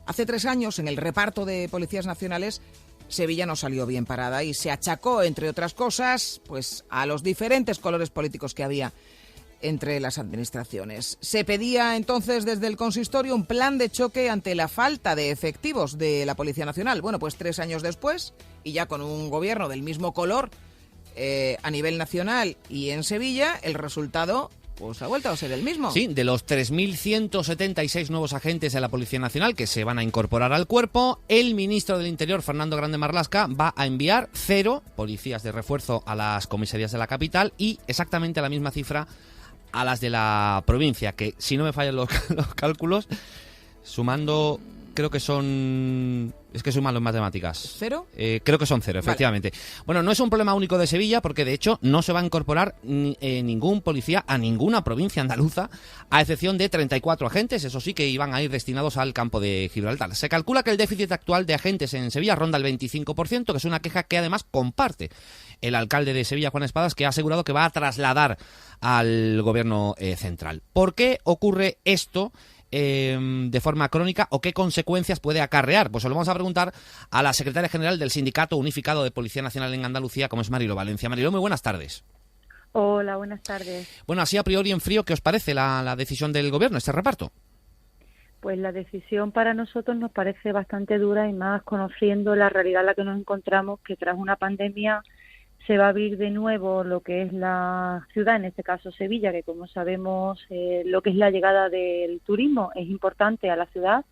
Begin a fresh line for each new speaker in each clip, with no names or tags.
Hace 3 años, en el reparto de policías nacionales, Sevilla no salió bien parada y se achacó, entre otras cosas, pues a los diferentes colores políticos que había entre las administraciones. Se pedía entonces desde el consistorio un plan de choque ante la falta de efectivos de la Policía Nacional. Bueno, pues 3 años después, y ya con un gobierno del mismo color a nivel nacional y en Sevilla, el resultado pues ha vuelto a ser el mismo.
Sí, de los 3.176 nuevos agentes de la Policía Nacional que se van a incorporar al cuerpo, el ministro del Interior, Fernando Grande Marlaska, va a enviar 0 policías de refuerzo a las comisarías de la capital y exactamente la misma cifra a las de la provincia, que si no me fallan los cálculos, sumando, creo que son... Es que soy malo en matemáticas.
¿0?
Creo que son 0, efectivamente. Vale. Bueno, no es un problema único de Sevilla, porque de hecho no se va a incorporar ningún policía a ninguna provincia andaluza, a excepción de 34 agentes, eso sí, que iban a ir destinados al campo de Gibraltar. Se calcula que el déficit actual de agentes en Sevilla ronda el 25%, que es una queja que además comparte el alcalde de Sevilla, Juan Espadas, que ha asegurado que va a trasladar al gobierno central. ¿Por qué ocurre esto de forma crónica o qué consecuencias puede acarrear? Pues se lo vamos a preguntar a la secretaria general del Sindicato Unificado de Policía Nacional en Andalucía, como es Marilo Valencia. Marilo, muy buenas tardes.
Hola, buenas tardes.
Bueno, así a priori en frío, ¿qué os parece la decisión del gobierno, este reparto?
Pues la decisión para nosotros nos parece bastante dura, y más conociendo la realidad en la que nos encontramos, que tras una pandemia se va a abrir de nuevo lo que es la ciudad, en este caso Sevilla, que como sabemos lo que es la llegada del turismo es importante a la ciudad,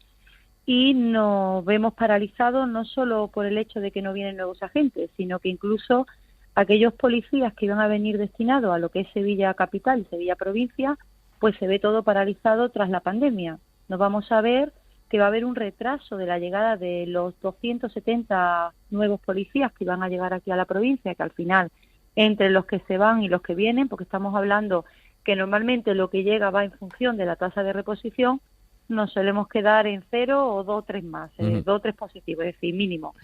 y nos vemos paralizados no solo por el hecho de que no vienen nuevos agentes, sino que incluso aquellos policías que iban a venir destinados a lo que es Sevilla capital y Sevilla provincia, pues se ve todo paralizado tras la pandemia. Nos vamos a ver que va a haber un retraso de la llegada de los 270 nuevos policías que van a llegar aquí a la provincia, que al final, entre los que se van y los que vienen, porque estamos hablando que normalmente lo que llega va en función de la tasa de reposición, nos solemos quedar en 0 o 2 o 3 más, 2 o 3 positivos, es decir, mínimo.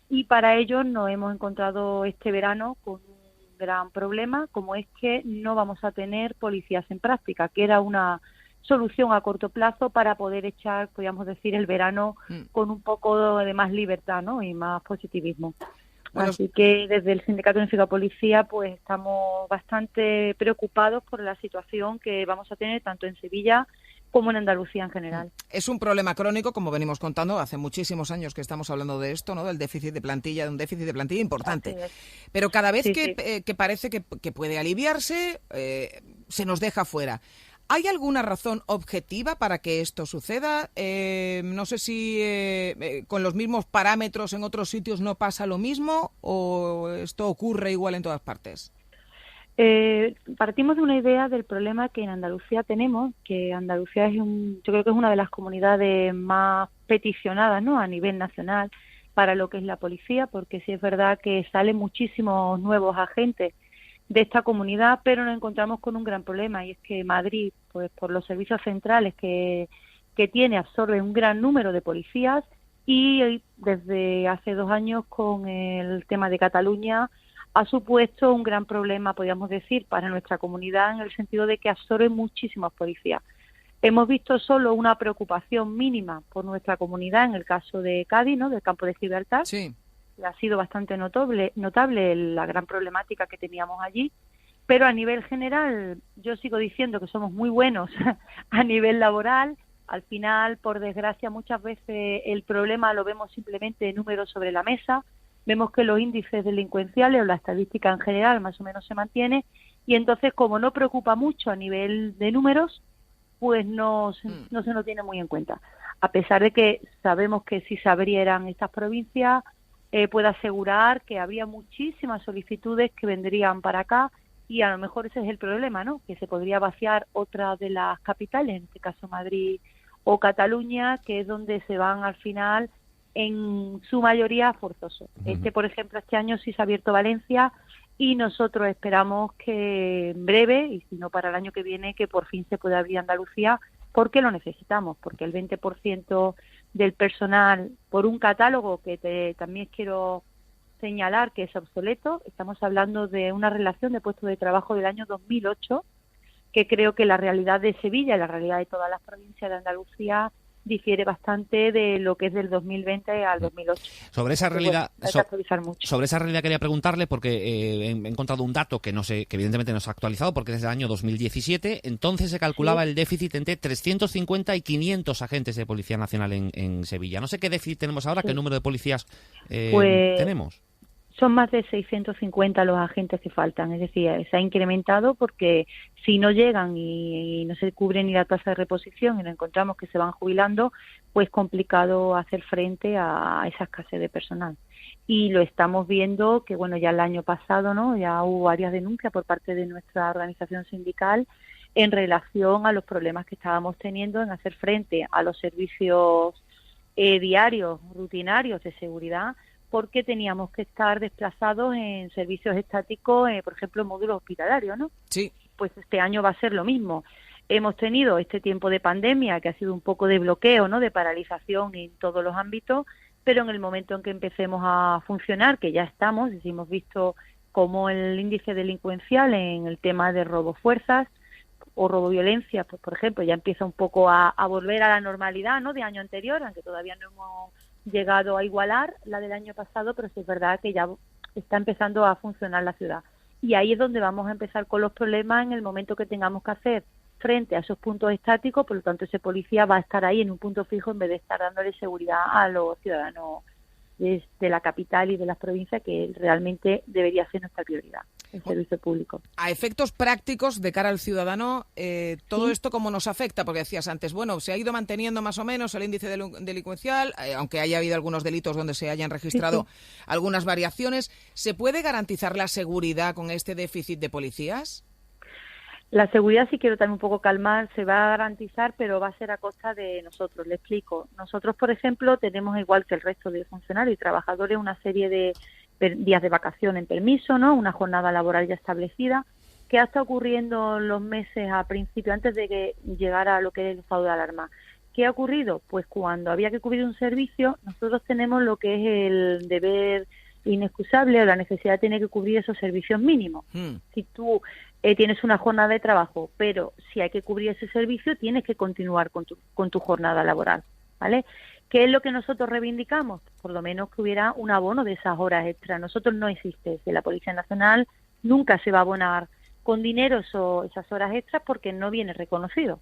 Y para ello nos hemos encontrado este verano con un gran problema, como es que no vamos a tener policías en práctica, que era una solución a corto plazo para poder echar, podríamos decir, el verano con un poco de más libertad, ¿no? Y más positivismo. Bueno, así que desde el Sindicato Unificado de Policía pues estamos bastante preocupados por la situación que vamos a tener tanto en Sevilla como en Andalucía en general.
Es un problema crónico, como venimos contando, hace muchísimos años que estamos hablando de esto, ¿no? Del déficit de plantilla, de un déficit de plantilla importante. Pero cada vez que parece que puede aliviarse, se nos deja fuera. ¿Hay alguna razón objetiva para que esto suceda? No sé si con los mismos parámetros en otros sitios no pasa lo mismo, o esto ocurre igual en todas partes.
Partimos de una idea del problema que en Andalucía tenemos, que Andalucía yo creo que es una de las comunidades más peticionadas, ¿no?, a nivel nacional para lo que es la policía, porque sí es verdad que salen muchísimos nuevos agentes de esta comunidad, pero nos encontramos con un gran problema, y es que Madrid, pues por los servicios centrales que tiene, absorbe un gran número de policías, y desde hace 2 años con el tema de Cataluña ha supuesto un gran problema, podríamos decir, para nuestra comunidad, en el sentido de que absorbe muchísimos policías. Hemos visto solo una preocupación mínima por nuestra comunidad en el caso de Cádiz, ¿no?, del campo de Gibraltar.
Sí.
Ha sido bastante notable la gran problemática que teníamos allí, pero a nivel general yo sigo diciendo que somos muy buenos a nivel laboral. Al final, por desgracia, muchas veces el problema lo vemos simplemente de números sobre la mesa. Vemos que los índices delincuenciales o la estadística en general más o menos se mantiene, y entonces, como no preocupa mucho a nivel de números, pues no se nos tiene muy en cuenta. A pesar de que sabemos que si se abrieran estas provincias, puedo asegurar que habría muchísimas solicitudes que vendrían para acá, y a lo mejor ese es el problema, ¿no?, que se podría vaciar otra de las capitales, en este caso Madrid o Cataluña, que es donde se van al final en su mayoría forzosos. Por ejemplo, este año sí se ha abierto Valencia, y nosotros esperamos que en breve, y si no para el año que viene, que por fin se pueda abrir Andalucía, porque lo necesitamos, porque el 20% del personal, por un catálogo que también quiero señalar que es obsoleto, estamos hablando de una relación de puestos de trabajo del año 2008, que creo que la realidad de Sevilla y la realidad de todas las provincias de Andalucía difiere bastante de lo que es del 2020 al 2008.
Sobre esa realidad,
hay que actualizar mucho.
Sobre esa realidad quería preguntarle, porque he encontrado un dato que no sé, que evidentemente no se ha actualizado, porque es del año 2017. Entonces se calculaba el déficit entre 350 y 500 agentes de Policía Nacional en Sevilla. No sé qué déficit tenemos ahora, qué número de policías tenemos.
Son más de 650 los agentes que faltan, es decir, se ha incrementado porque si no llegan y no se cubre ni la tasa de reposición y nos encontramos que se van jubilando, pues complicado hacer frente a esa escasez de personal. Y lo estamos viendo que, bueno, ya el año pasado, ¿no?, ya hubo varias denuncias por parte de nuestra organización sindical en relación a los problemas que estábamos teniendo en hacer frente a los servicios diarios, rutinarios de seguridad, porque teníamos que estar desplazados en servicios estáticos, por ejemplo, en módulos hospitalarios, ¿no?
Sí.
Pues este año va a ser lo mismo. Hemos tenido este tiempo de pandemia que ha sido un poco de bloqueo, ¿no?, de paralización en todos los ámbitos, pero en el momento en que empecemos a funcionar, que ya estamos, hemos visto cómo el índice delincuencial en el tema de robo-fuerzas o robo-violencia, pues por ejemplo, ya empieza un poco a volver a la normalidad, ¿no?, de año anterior, aunque todavía no hemos llegado a igualar la del año pasado, pero sí es verdad que ya está empezando a funcionar la ciudad. Y ahí es donde vamos a empezar con los problemas en el momento que tengamos que hacer frente a esos puntos estáticos, por lo tanto ese policía va a estar ahí en un punto fijo en vez de estar dándole seguridad a los ciudadanos de la capital y de las provincias, que realmente debería ser nuestra prioridad, el servicio público.
A efectos prácticos de cara al ciudadano, todo esto cómo nos afecta, porque decías antes, bueno, se ha ido manteniendo más o menos el índice delincuencial, aunque haya habido algunos delitos donde se hayan registrado algunas variaciones. ¿Se puede garantizar la seguridad con este déficit de policías?
La seguridad, si quiero también un poco calmar, se va a garantizar, pero va a ser a costa de nosotros. Le explico. Nosotros, por ejemplo, tenemos, igual que el resto de funcionarios y trabajadores, una serie de días de vacación en permiso, ¿no?, una jornada laboral ya establecida. ¿Qué ha estado ocurriendo en los meses a principio, antes de que llegara lo que es el estado de alarma? ¿Qué ha ocurrido? Pues cuando había que cubrir un servicio, nosotros tenemos lo que es el deber inexcusable o la necesidad de tener que cubrir esos servicios mínimos. Si tú tienes una jornada de trabajo, pero si hay que cubrir ese servicio, tienes que continuar con tu jornada laboral, ¿vale? ¿Qué es lo que nosotros reivindicamos? Por lo menos que hubiera un abono de esas horas extras. Nosotros no existe. Desde la Policía Nacional nunca se va a abonar con dinero esas horas extras porque no viene reconocido.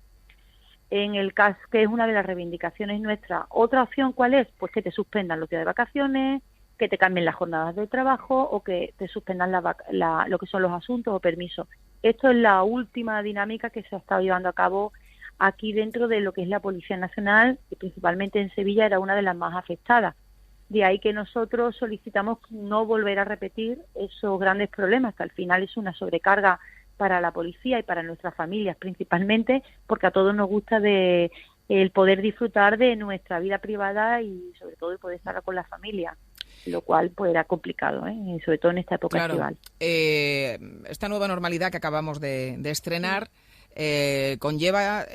En el caso que es una de las reivindicaciones nuestras. Otra opción, ¿cuál es? Pues que te suspendan los días de vacaciones, que te cambien las jornadas de trabajo o que te suspendan lo que son los asuntos o permisos. Esto es la última dinámica que se ha estado llevando a cabo aquí dentro de lo que es la Policía Nacional, y principalmente en Sevilla era una de las más afectadas. De ahí que nosotros solicitamos no volver a repetir esos grandes problemas, que al final es una sobrecarga para la policía y para nuestras familias principalmente, porque a todos nos gusta el poder disfrutar de nuestra vida privada y sobre todo el poder estar con la familia, lo cual pues era complicado, sobre todo en esta época estival.
Esta nueva normalidad que acabamos de estrenar conlleva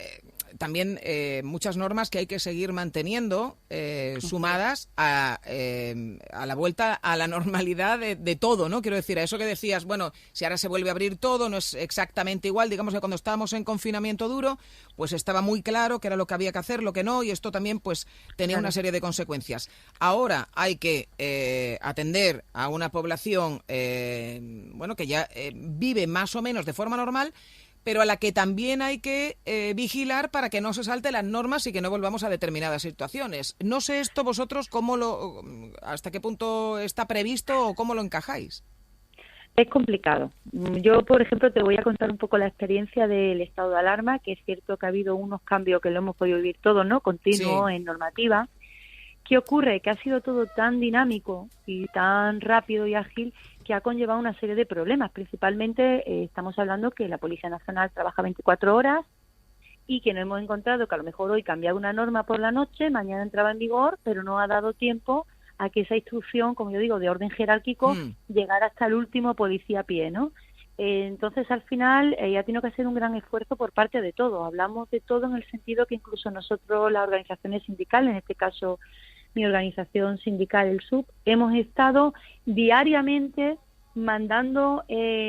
también muchas normas que hay que seguir manteniendo, sumadas a la vuelta a la normalidad de todo, ¿no? Quiero decir, a eso que decías, bueno, si ahora se vuelve a abrir todo, no es exactamente igual. Digamos que cuando estábamos en confinamiento duro, pues estaba muy claro qué era lo que había que hacer, lo que no, y esto también pues tenía una serie de consecuencias. Ahora hay que atender a una población bueno, que ya vive más o menos de forma normal, pero a la que también hay que vigilar para que no se salten las normas y que no volvamos a determinadas situaciones. No sé esto vosotros hasta qué punto está previsto o cómo lo encajáis.
Es complicado. Yo, por ejemplo, te voy a contar un poco la experiencia del estado de alarma, que es cierto que ha habido unos cambios que lo hemos podido vivir todos, ¿no?, continuos en normativa. ¿Qué ocurre? Que ha sido todo tan dinámico y tan rápido y ágil que ha conllevado una serie de problemas. Principalmente estamos hablando que la Policía Nacional trabaja 24 horas y que nos hemos encontrado que a lo mejor hoy cambiaba una norma por la noche, mañana entraba en vigor, pero no ha dado tiempo a que esa instrucción, como yo digo, de orden jerárquico, llegara hasta el último policía a pie, ¿no? Entonces, al final, ha tenido que hacer un gran esfuerzo por parte de todos. Hablamos de todo en el sentido que incluso nosotros, las organizaciones sindicales, en este caso mi organización sindical, el SUB, hemos estado diariamente mandando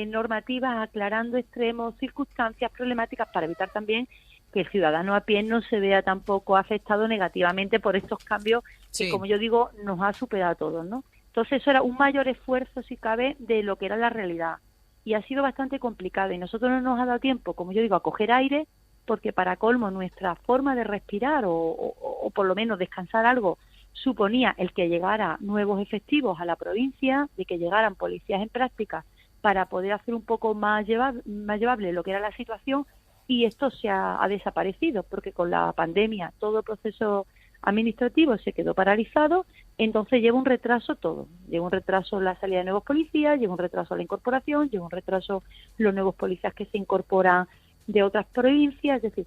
normativas, aclarando extremos, circunstancias problemáticas para evitar también que el ciudadano a pie no se vea tampoco afectado negativamente por estos cambios que, como yo digo, nos ha superado a todos, ¿no? Entonces eso era un mayor esfuerzo, si cabe, de lo que era la realidad. Y ha sido bastante complicado y nosotros no nos ha dado tiempo, como yo digo, a coger aire, porque para colmo nuestra forma de respirar o por lo menos descansar algo suponía el que llegara nuevos efectivos a la provincia, de que llegaran policías en práctica para poder hacer un poco más llevable lo que era la situación, y esto se ha desaparecido porque con la pandemia todo el proceso administrativo se quedó paralizado, entonces lleva un retraso todo, lleva un retraso la salida de nuevos policías, lleva un retraso la incorporación, lleva un retraso los nuevos policías que se incorporan de otras provincias, es decir,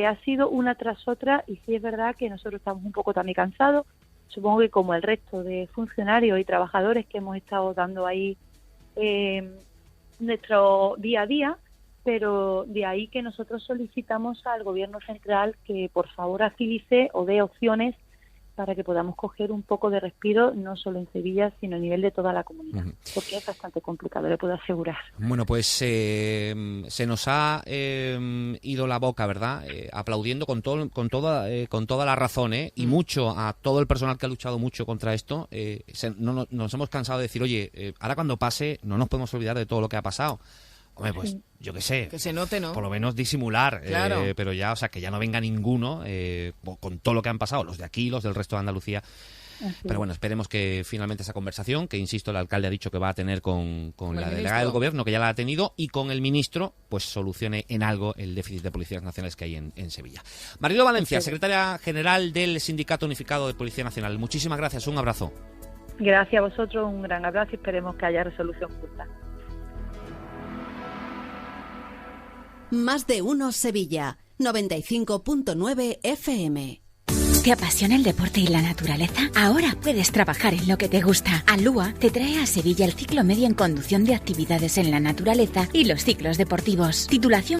ha sido una tras otra, y sí es verdad que nosotros estamos un poco también cansados, supongo que como el resto de funcionarios y trabajadores que hemos estado dando ahí nuestro día a día, pero de ahí que nosotros solicitamos al Gobierno central que por favor agilice o dé opciones para que podamos coger un poco de respiro, no solo en Sevilla, sino a nivel de toda la comunidad, porque es bastante complicado, le puedo asegurar.
Bueno, pues se nos ha ido la boca, ¿verdad? Aplaudiendo con toda la razón, y mucho a todo el personal que ha luchado mucho contra esto. Nos hemos cansado de decir, oye, ahora cuando pase no nos podemos olvidar de todo lo que ha pasado. Hombre, pues yo qué sé.
Que se note, ¿no?
Por lo menos disimular.
Claro.
Pero ya, o sea, que ya no venga ninguno con todo lo que han pasado, los de aquí, los del resto de Andalucía. Pero bueno, esperemos que finalmente esa conversación, que insisto, el alcalde ha dicho que va a tener con la delegada del Gobierno, que ya la ha tenido, y con el ministro, pues solucione en algo el déficit de policías nacionales que hay en Sevilla. Marilo Valencia, secretaria general del Sindicato Unificado de Policía Nacional. Muchísimas gracias, un abrazo.
Gracias a vosotros, un gran abrazo y esperemos que haya resolución justa.
Más de uno Sevilla, 95.9 FM.
¿Te apasiona el deporte y la naturaleza? Ahora puedes trabajar en lo que te gusta. Alúa te trae a Sevilla el ciclo medio en conducción de actividades en la naturaleza y los ciclos deportivos. Titulación